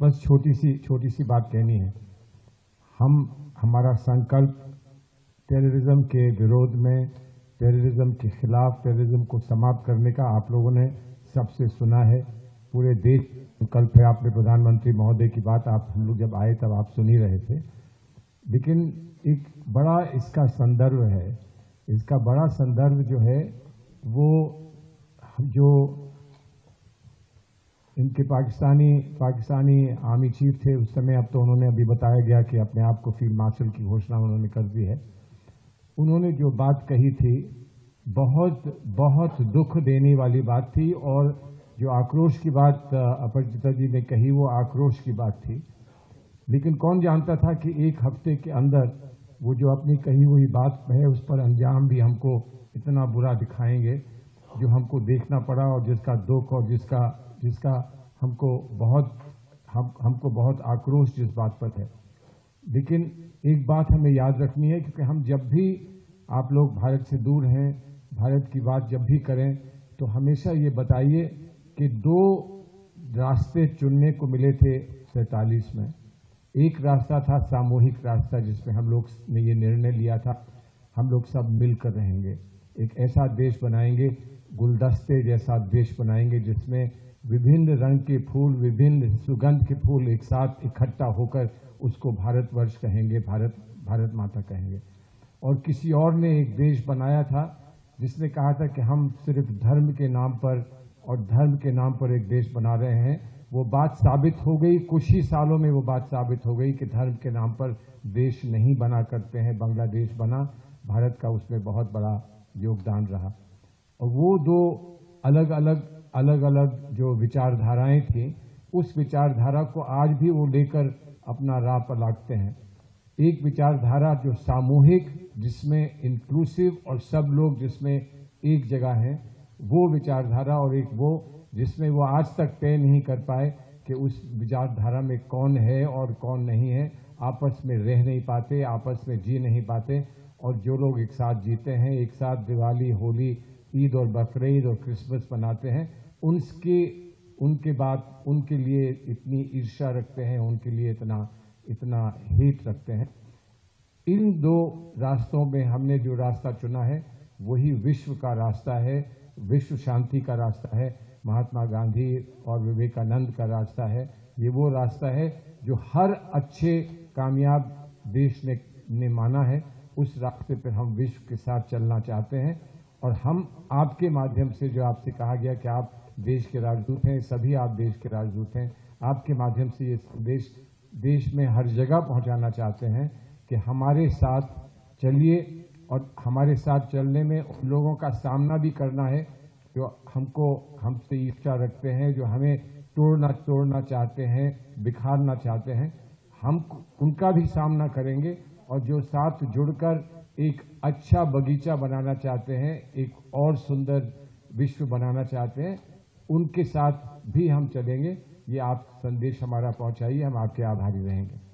बस छोटी सी बात कहनी है। हमारा संकल्प टेररिज्म के विरोध में, टेररिज्म के खिलाफ, टेररिज्म को समाप्त करने का आप लोगों ने सबसे सुना है। पूरे देश संकल्प है। आपने प्रधानमंत्री महोदय की बात हम लोग जब आए तब आप सुन ही रहे थे। लेकिन एक बड़ा इसका संदर्भ है। इसका बड़ा संदर्भ जो है वो जो इनके पाकिस्तानी आर्मी चीफ थे उस समय, अब तो उन्होंने अभी बताया गया कि अपने आप को फील्ड मार्शल की घोषणा उन्होंने कर दी है। उन्होंने जो बात कही थी बहुत बहुत दुख देने वाली बात थी, और जो आक्रोश की बात अपराजिता जी ने कही वो आक्रोश की बात थी। लेकिन कौन जानता था कि एक हफ्ते के अंदर वो जो अपनी कही हुई बात है उस पर अंजाम भी हमको इतना बुरा दिखाएंगे, जो हमको देखना पड़ा, और जिसका दुख और जिसका हमको बहुत आक्रोश जिस बात पर है। लेकिन एक बात हमें याद रखनी है, क्योंकि हम जब भी आप लोग भारत से दूर हैं, भारत की बात जब भी करें तो हमेशा ये बताइए कि 2 रास्ते चुनने को मिले थे 47 में। एक रास्ता था सामूहिक रास्ता, जिसमें हम लोग ने ये निर्णय लिया था हम लोग सब मिलकर रहेंगे, एक ऐसा देश बनाएंगे, गुलदस्ते जैसा देश बनाएंगे जिसमें विभिन्न रंग के फूल, विभिन्न सुगंध के फूल एक साथ इकट्ठा होकर उसको भारतवर्ष कहेंगे, भारत माता कहेंगे। और किसी और ने एक देश बनाया था जिसने कहा था कि हम सिर्फ धर्म के नाम पर और धर्म के नाम पर एक देश बना रहे हैं। वो बात साबित हो गई, कुछ ही सालों में वो बात साबित हो गई कि धर्म के नाम पर देश नहीं बना करते हैं। बांग्लादेश बना, भारत का उसमें बहुत बड़ा योगदान रहा। और वो 2 अलग अलग जो विचारधाराएं थी, उस विचारधारा को आज भी वो लेकर अपना राह पर लागते हैं। एक विचारधारा जो सामूहिक, जिसमें इंक्लूसिव और सब लोग जिसमें एक जगह हैं, वो विचारधारा, और एक वो जिसमें वो आज तक तय नहीं कर पाए कि उस विचारधारा में कौन है और कौन नहीं है, आपस में रह नहीं पाते, आपस में जी नहीं पाते। और जो लोग एक साथ जीते हैं, एक साथ दिवाली, होली, ईद और बकरीद और क्रिसमस मनाते हैं, उनके बाद उनके लिए इतनी ईर्ष्या रखते हैं, उनके लिए इतना हेट रखते हैं। इन 2 रास्तों में हमने जो रास्ता चुना है वही विश्व का रास्ता है, विश्व शांति का रास्ता है, महात्मा गांधी और विवेकानंद का रास्ता है। ये वो रास्ता है जो हर अच्छे कामयाब देश ने माना है। उस रास्ते पर हम विश्व के साथ चलना चाहते हैं, और हम आपके माध्यम से, जो आपसे कहा गया कि आप देश के राजदूत हैं, सभी आप देश के राजदूत हैं, आपके माध्यम से ये संदेश देश में हर जगह पहुंचाना चाहते हैं कि हमारे साथ चलिए। और हमारे साथ चलने में उन लोगों का सामना भी करना है जो हमसे ईर्ष्या रखते हैं, जो हमें तोड़ना चाहते हैं, बिखारना चाहते हैं। हम उनका भी सामना करेंगे, और जो साथ जुड़कर एक अच्छा बगीचा बनाना चाहते हैं, एक और सुंदर विश्व बनाना चाहते हैं, उनके साथ भी हम चलेंगे। ये आप संदेश हमारा पहुंचाइए, हम आपके आभारी रहेंगे।